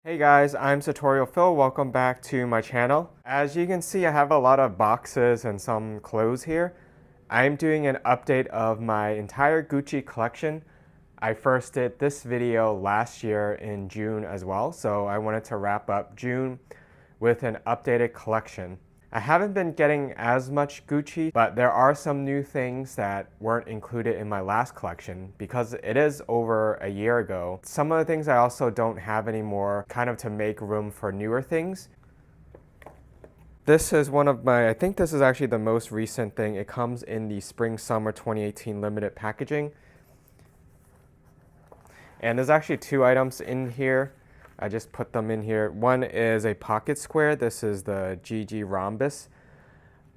Hey guys, I'm Tutorial Phil. Welcome back to my channel. As you can see, I have a lot of boxes and some clothes here. I'm doing an update of my entire Gucci collection. I first did this video last year in June as well, so I wanted to wrap up June with an updated collection. I haven't been getting as much Gucci, but there are some new things that weren't included in my last collection because it is over a year ago. Some of the things I also don't have anymore, kind of to make room for newer things. This is one of my, I think this is actually the most recent thing. It comes in the Spring/Summer 2018 limited packaging. And there's actually two items in here. I just put them in here. One is a pocket square. This is the GG rhombus,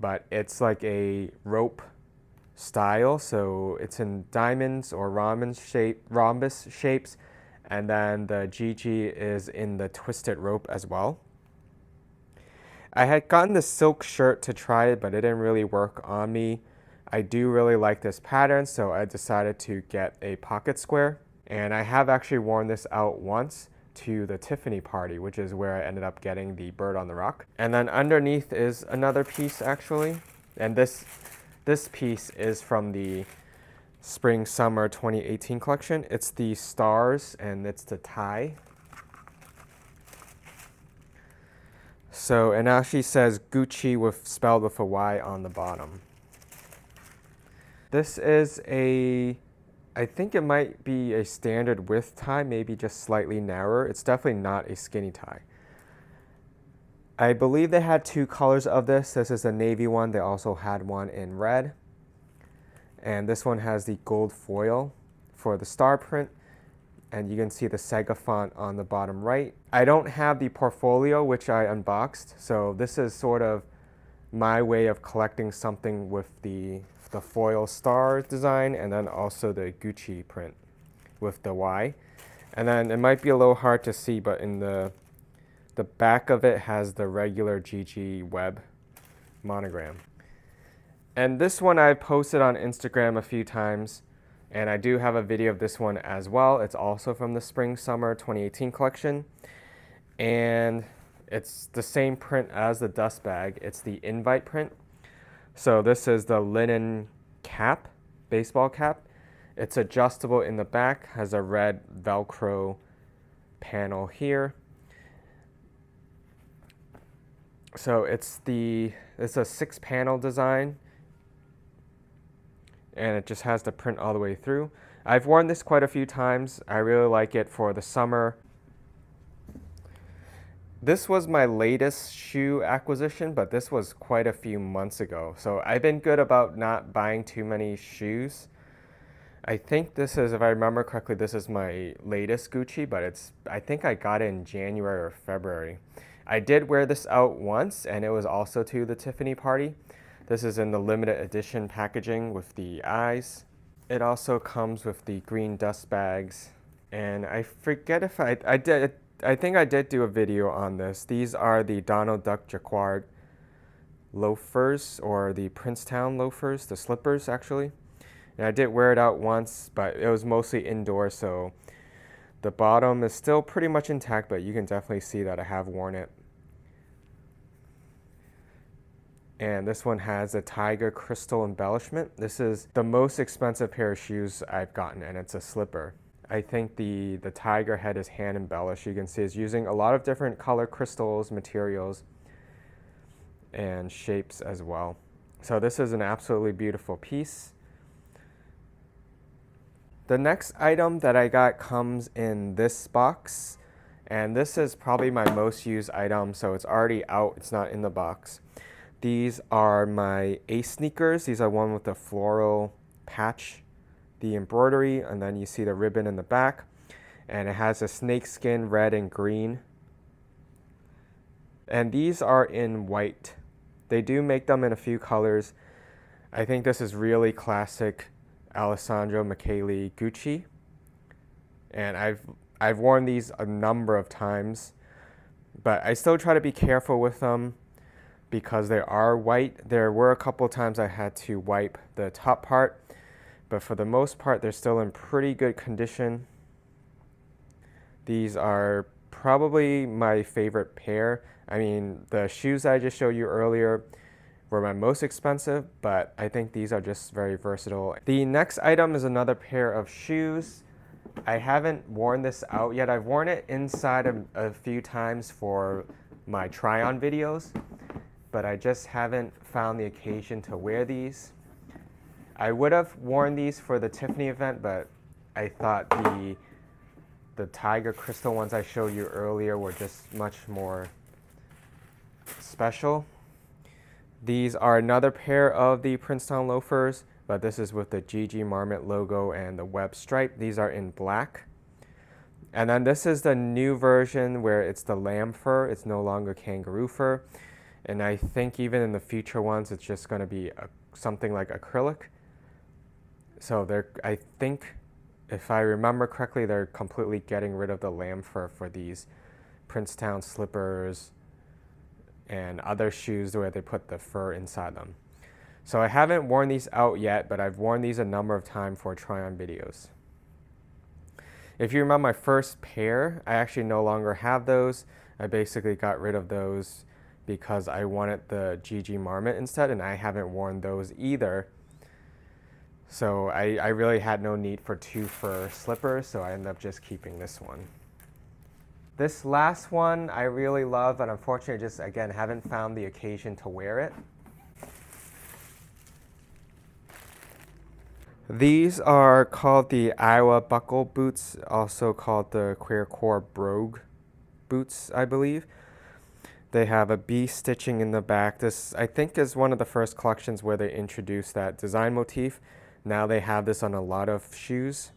but it's like a rope style. So it's in diamonds or rhombus shapes. And then the GG is in the twisted rope as well. I had gotten the silk shirt to try it, but it didn't really work on me. I do really like this pattern, so I decided to get a pocket square. And I have actually worn this out once to the Tiffany party, which is where I ended up getting the bird on the rock. And then underneath is another piece actually. And this piece is from the Spring/Summer 2018 collection. It's the stars and it's the tie. So it actually says Gucci spelled with a Y on the bottom. This is I think it might be a standard width tie, maybe just slightly narrower. It's definitely not a skinny tie. I believe they had two colors of this. This is the navy one. They also had one in red. And this one has the gold foil for the star print. And you can see the Sega font on the bottom right. I don't have the portfolio, which I unboxed. So this is sort of my way of collecting something with the foil star design and then also the Gucci print with the Y. And then it might be a little hard to see, but in the back of it has the regular GG web monogram. And this one I posted on Instagram a few times, and I do have a video of this one as well. It's also from the Spring/Summer 2018 collection. And it's the same print as the dust bag. It's the invite print. So this is the linen cap, baseball cap. It's adjustable in the back, has a red Velcro panel here. So it's a 6-panel design, and it just has the print all the way through. I've worn this quite a few times. I really like it for the summer. This was my latest shoe acquisition, but this was quite a few months ago. So I've been good about not buying too many shoes. I think this is, if I remember correctly, this is my latest Gucci, but I think I got it in January or February. I did wear this out once, and it was also to the Tiffany party. This is in the limited edition packaging with the eyes. It also comes with the green dust bags. And I forget if I think I did do a video on this. These are the Donald Duck Jacquard loafers, or the Princetown Loafers, the slippers actually. And I did wear it out once, but it was mostly indoors, so the bottom is still pretty much intact, but you can definitely see that I have worn it. And this one has a tiger crystal embellishment. This is the most expensive pair of shoes I've gotten, and it's a slipper. I think the tiger head is hand embellished. You can see it's using a lot of different color crystals, materials, and shapes as well. So this is an absolutely beautiful piece. The next item that I got comes in this box, and this is probably my most used item, so it's already out, it's not in the box. These are my Ace sneakers. These are one with the floral patch, the embroidery, and then you see the ribbon in the back, and it has a snakeskin red and green. And these are in white. They do make them in a few colors. I think this is really classic Alessandro Michele Gucci, and I've worn these a number of times, but I still try to be careful with them because they are white. There were a couple times I had to wipe the top part, but for the most part, they're still in pretty good condition. These are probably my favorite pair. I mean, the shoes I just showed you earlier were my most expensive, but I think these are just very versatile. The next item is another pair of shoes. I haven't worn this out yet. I've worn it inside a few times for my try-on videos, but I just haven't found the occasion to wear these. I would have worn these for the Tiffany event, but I thought the Tiger Crystal ones I showed you earlier were just much more special. These are another pair of the Princeton Loafers, but this is with the GG Marmot logo and the web stripe. These are in black. And then this is the new version where it's the lamb fur. It's no longer kangaroo fur. And I think even in the future ones, it's just going to be something like acrylic. So I think, if I remember correctly, they're completely getting rid of the lamb fur for these Princetown slippers and other shoes where they put the fur inside them. So I haven't worn these out yet, but I've worn these a number of times for try-on videos. If you remember my first pair, I actually no longer have those. I basically got rid of those because I wanted the GG Marmot instead, and I haven't worn those either. So I really had no need for two fur slippers, so I ended up just keeping this one. This last one I really love, but unfortunately just, again, haven't found the occasion to wear it. These are called the Iowa buckle boots, also called the Queercore Brogue boots, I believe. They have a bee stitching in the back. This, I think, is one of the first collections where they introduced that design motif. Now they have this on a lot of shoes.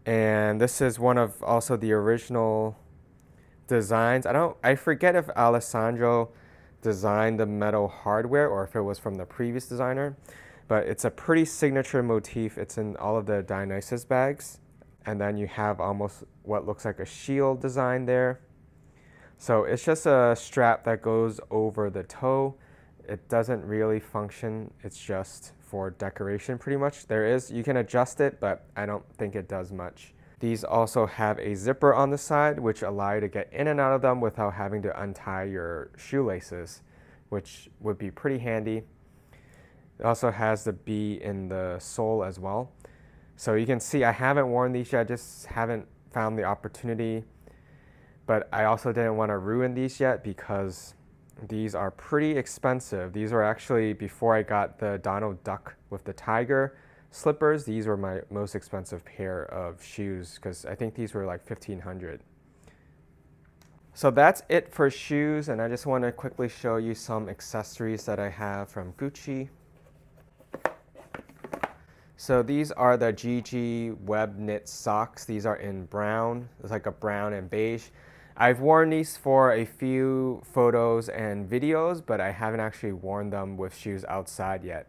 And this is one of also the original designs. I forget if Alessandro designed the metal hardware or if it was from the previous designer, but it's a pretty signature motif. It's in all of the Dionysus bags. And then you have almost what looks like a shield design there. So it's just a strap that goes over the toe. It doesn't really function. It's just for decoration pretty much. You can adjust it, but I don't think it does much. These also have a zipper on the side, which allow you to get in and out of them without having to untie your shoelaces, which would be pretty handy. It also has the bee in the sole as well. So you can see I haven't worn these yet, I just haven't found the opportunity. But I also didn't want to ruin these yet because these are pretty expensive. These were actually, before I got the Donald Duck with the tiger slippers, these were my most expensive pair of shoes because I think these were like $1,500. So that's it for shoes, and I just want to quickly show you some accessories that I have from Gucci. So these are the GG web knit socks. These are in brown. It's like a brown and beige. I've worn these for a few photos and videos, but I haven't actually worn them with shoes outside yet.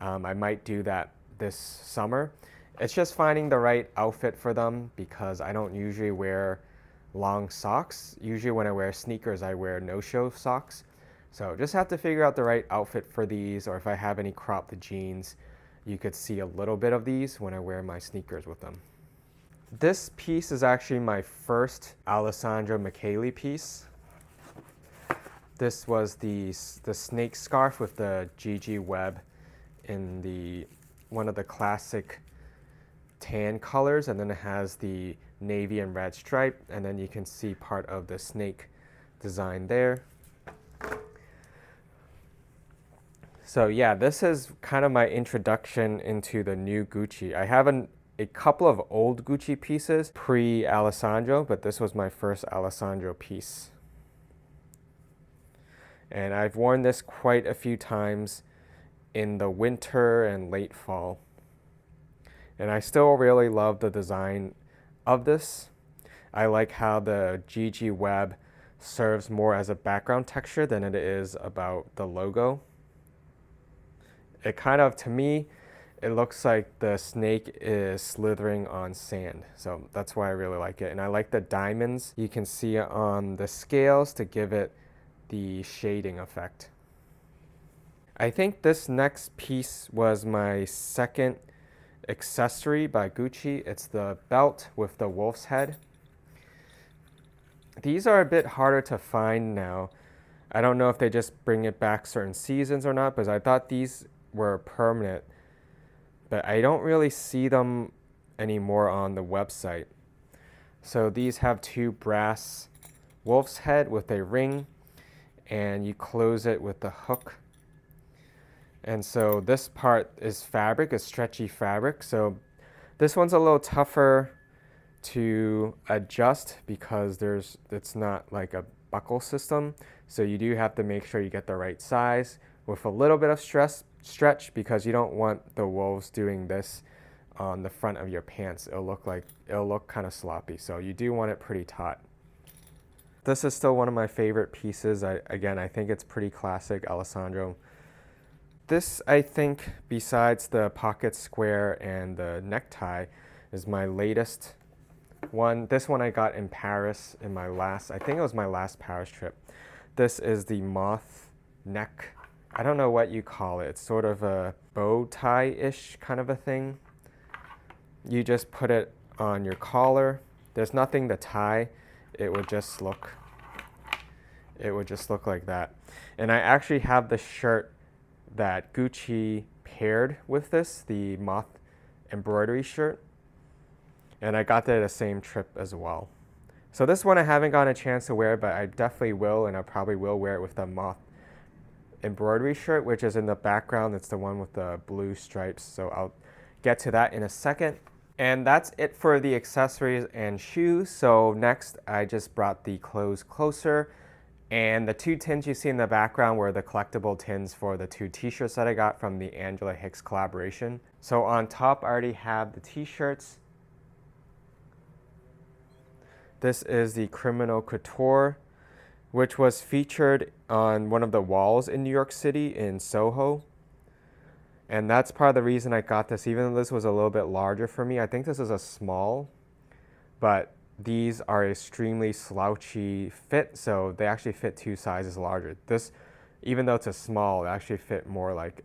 I might do that this summer. It's just finding the right outfit for them because I don't usually wear long socks. Usually when I wear sneakers, I wear no-show socks. So just have to figure out the right outfit for these, or if I have any cropped jeans, you could see a little bit of these when I wear my sneakers with them. This piece is actually my first Alessandro Michele piece. This was the snake scarf with the GG web in one of the classic tan colors, and then it has the navy and red stripe, and then you can see part of the snake design there. So yeah, this is kind of my introduction into the new Gucci. I have a couple of old Gucci pieces pre-Alessandro, but this was my first Alessandro piece. And I've worn this quite a few times in the winter and late fall. And I still really love the design of this. I like how the GG web serves more as a background texture than it is about the logo. It kind of, to me, it looks like the snake is slithering on sand. So that's why I really like it. And I like the diamonds you can see on the scales to give it the shading effect. I think this next piece was my second accessory by Gucci. It's the belt with the wolf's head. These are a bit harder to find now. I don't know if they just bring it back certain seasons or not, because I thought these were permanent, but I don't really see them anymore on the website. So these have two brass wolf's head with a ring, and you close it with the hook. And so this part is fabric, is stretchy fabric. So this one's a little tougher to adjust because it's not like a buckle system. So you do have to make sure you get the right size with a little bit of stretch, because you don't want the wolves doing this on the front of your pants. It'll look kind of sloppy. So you do want it pretty taut. This is still one of my favorite pieces. I think it's pretty classic Alessandro. This, I think, besides the pocket square and the necktie, is my latest one. This one I got in Paris in I think it was my last Paris trip. This is the Moth Neck. I don't know what you call it. It's sort of a bow tie-ish kind of a thing. You just put it on your collar. There's nothing to tie. It would just look like that. And I actually have the shirt that Gucci paired with this, the Moth embroidery shirt. And I got that at the same trip as well. So this one I haven't gotten a chance to wear, but I definitely will, and I probably will wear it with the Moth embroidery shirt, which is in the background. It's the one with the blue stripes. So I'll get to that in a second. And that's it for the accessories and shoes. So next, I just brought the clothes closer. And the two tins you see in the background were the collectible tins for the two t-shirts that I got from the Angela Hicks collaboration. So on top, I already have the t-shirts. This is the Criminal Couture, which was featured on one of the walls in New York City in Soho. And that's part of the reason I got this, even though this was a little bit larger for me. I think this is a small, but these are extremely slouchy fit, so they actually fit 2 sizes larger. This, even though it's a small, it actually fit more like,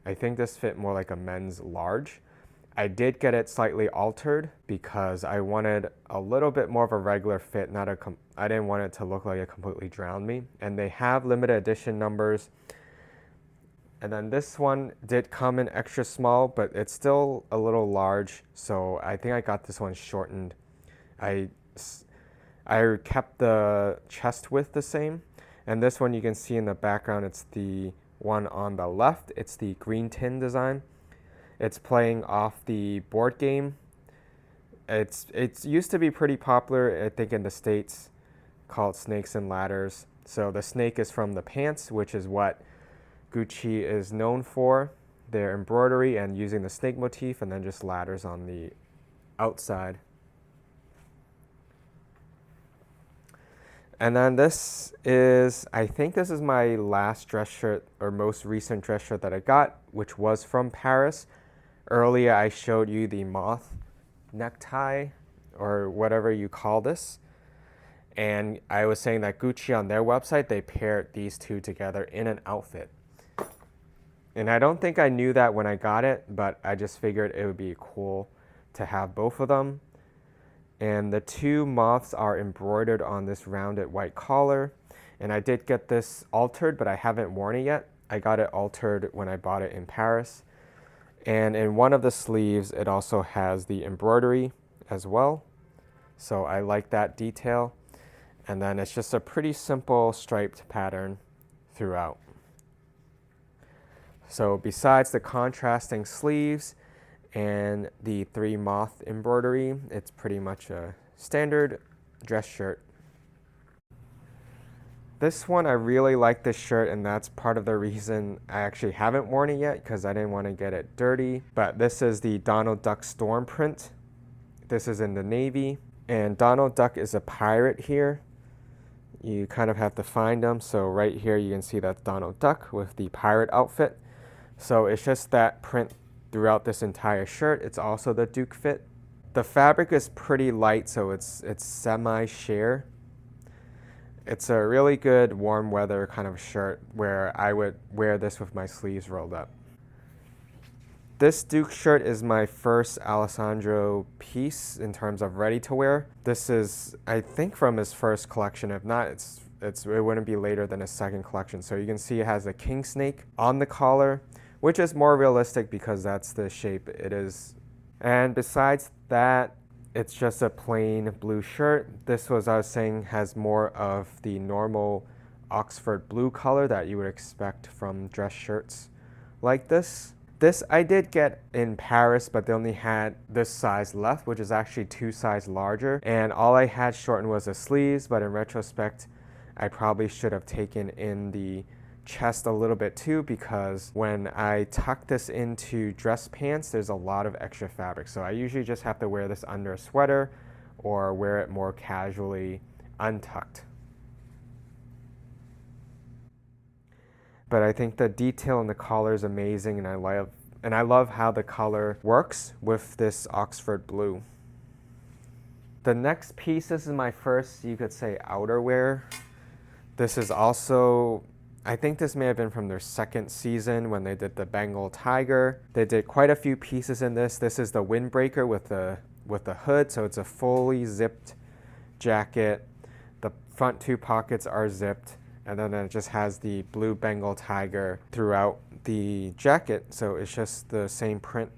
I think this fit more like a men's large. I did get it slightly altered because I wanted a little bit more of a regular fit. I didn't want it to look like it completely drowned me. And they have limited edition numbers. And then this one did come in extra small, but it's still a little large. So I think I got this one shortened. I kept the chest width the same. And this one you can see in the background, it's the one on the left. It's the green tin design. It's playing off the board game. It's used to be pretty popular, I think, in the States, called Snakes and Ladders. So the snake is from the pants, which is what Gucci is known for, their embroidery and using the snake motif, and then just ladders on the outside. And then this is, I think this is my last dress shirt or most recent dress shirt that I got, which was from Paris. Earlier I showed you the Moth necktie or whatever you call this. And I was saying that Gucci on their website, they paired these two together in an outfit. And I don't think I knew that when I got it, but I just figured it would be cool to have both of them. And the two moths are embroidered on this rounded white collar. And I did get this altered, but I haven't worn it yet. I got it altered when I bought it in Paris. And in one of the sleeves, it also has the embroidery as well. So I like that detail. And then it's just a pretty simple striped pattern throughout. So besides the contrasting sleeves and the 3 moth embroidery, it's pretty much a standard dress shirt. This one, I really like this shirt, and that's part of the reason I actually haven't worn it yet, because I didn't want to get it dirty. But this is the Donald Duck Storm print. This is in the navy, and Donald Duck is a pirate here. You kind of have to find him. So right here you can see that's Donald Duck with the pirate outfit. So it's just that print throughout this entire shirt. It's also the Duke fit. The fabric is pretty light, so it's semi-sheer. It's a really good warm weather kind of shirt where I would wear this with my sleeves rolled up. This Duke shirt is my first Alessandro piece in terms of ready to wear. This is, I think, from his first collection. If not, it wouldn't be later than his second collection. So you can see it has a king snake on the collar, which is more realistic because that's the shape it is. And besides that, it's just a plain blue shirt. This was, I was saying, has more of the normal Oxford blue color that you would expect from dress shirts like this. This I did get in Paris, but they only had this size left, which is actually 2 sizes larger. And all I had shortened was the sleeves, but in retrospect, I probably should have taken in the chest a little bit too, because when I tuck this into dress pants, there's a lot of extra fabric. So I usually just have to wear this under a sweater or wear it more casually untucked. But I think the detail in the collar is amazing, and I love how the color works with this Oxford blue. The next piece, this is my first, you could say, outerwear. This is also, I think this may have been from their second season when they did the Bengal Tiger. They did quite a few pieces in this. This is the Windbreaker with the hood, so it's a fully zipped jacket. The front 2 pockets are zipped. And then it just has the blue Bengal tiger throughout the jacket. So it's just the same print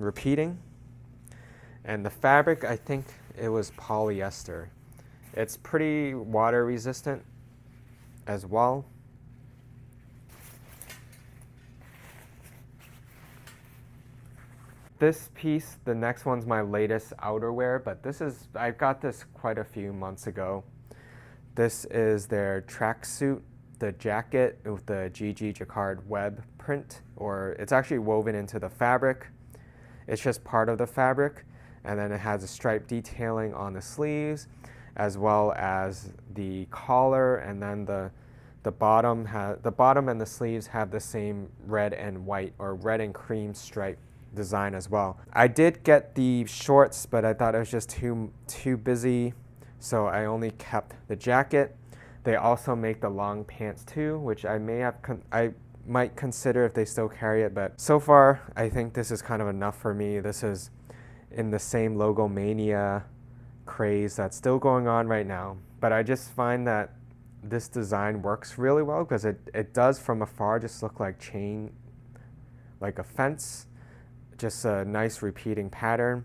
repeating. And the fabric, I think it was polyester. It's pretty water resistant as well. This piece, the next one's my latest outerwear, but I got this quite a few months ago. This is their tracksuit, the jacket with the Jacquard web print, or it's actually woven into the fabric. It's just part of the fabric, and then it has a stripe detailing on the sleeves, as well as the collar, and then the bottom and the sleeves have the same red and white or red and cream stripe design as well. I did get the shorts, but I thought it was just too busy. So I only kept the jacket. They also make the long pants too, which I might consider if they still carry it, but so far I think this is kind of enough for me. This is in the same logo mania craze that's still going on right now, but I just find that this design works really well because it does from afar just look like chain, like a fence, just a nice repeating pattern.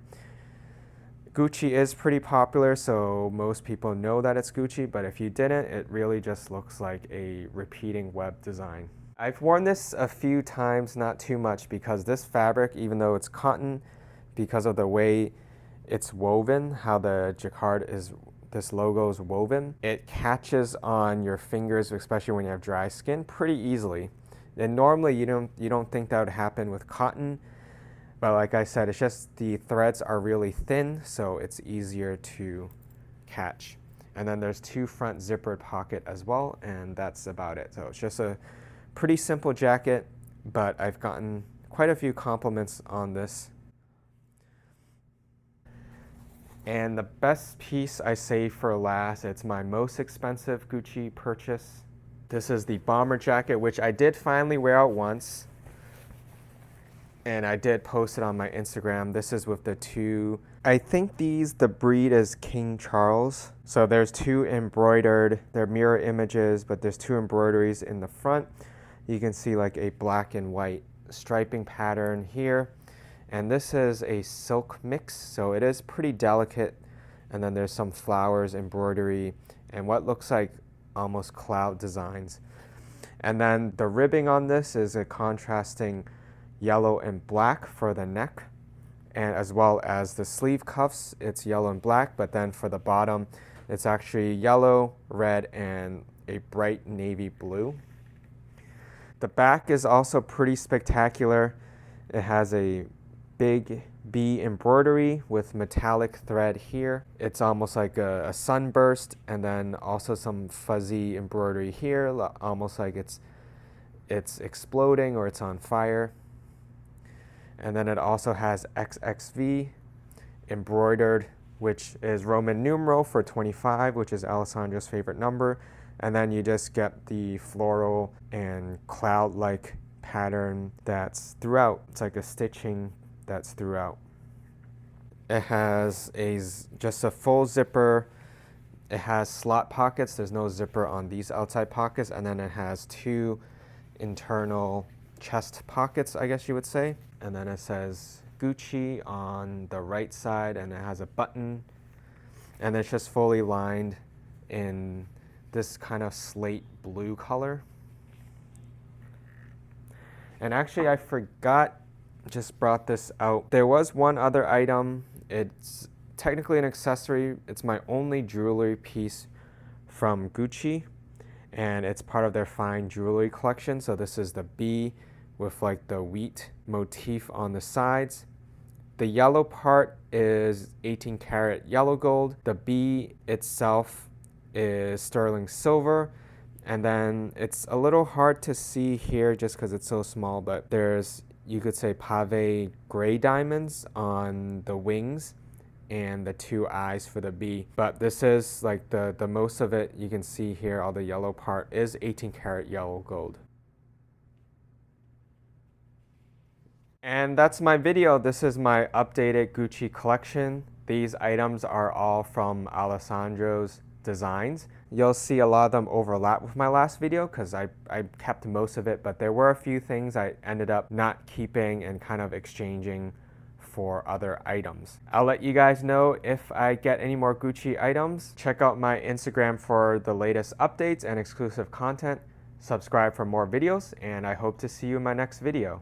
Gucci is pretty popular, so most people know that it's Gucci, but if you didn't, it really just looks like a repeating web design. I've worn this a few times, not too much, because this fabric, even though it's cotton, because of the way it's woven, how the Jacquard this logo is woven, it catches on your fingers, especially when you have dry skin, pretty easily. And normally you don't think that would happen with cotton. But like I said, it's just the threads are really thin, so it's easier to catch. And then there's 2 front zippered pocket as well, and that's about it. So it's just a pretty simple jacket, but I've gotten quite a few compliments on this. And the best piece I saved for last, it's my most expensive Gucci purchase. This is the bomber jacket, which I did finally wear out once. And I did post it on my Instagram. This is with the 2, I think the breed is King Charles. So there's 2 embroidered, they're mirror images, but there's 2 embroideries in the front. You can see like a black and white striping pattern here. And this is a silk mix, so it is pretty delicate. And then there's some flowers, embroidery, and what looks like almost cloud designs. And then the ribbing on this is a contrasting yellow and black for the neck, and as well as the sleeve cuffs, it's yellow and black, but then for the bottom, it's actually yellow, red, and a bright navy blue. The back is also pretty spectacular. It has a big B embroidery with metallic thread here. It's almost like a sunburst, and then also some fuzzy embroidery here, almost like it's exploding or it's on fire. And then it also has XXV embroidered, which is Roman numeral for 25, which is Alessandro's favorite number. And then you just get the floral and cloud-like pattern that's throughout. It's like a stitching that's throughout. It has just a full zipper. It has slot pockets. There's no zipper on these outside pockets. And then it has 2 internal chest pockets, I guess you would say. And then it says Gucci on the right side, and it has a button. And it's just fully lined in this kind of slate blue color. And actually, I forgot, just brought this out. There was one other item. It's technically an accessory. It's my only jewelry piece from Gucci, and it's part of their fine jewelry collection. So this is the B with like the wheat motif on the sides. The yellow part is 18 karat yellow gold. The B itself is sterling silver. And then it's a little hard to see here just because it's so small, but there's, you could say, pave gray diamonds on the wings and the 2 eyes for the B. But this is like the most of it. You can see here, all the yellow part is 18 karat yellow gold. And that's my video. This is my updated Gucci collection. These items are all from Alessandro's designs. You'll see a lot of them overlap with my last video because I kept most of it, but there were a few things I ended up not keeping and kind of exchanging for other items. I'll let you guys know if I get any more Gucci items. Check out my Instagram for the latest updates and exclusive content. Subscribe for more videos, and I hope to see you in my next video.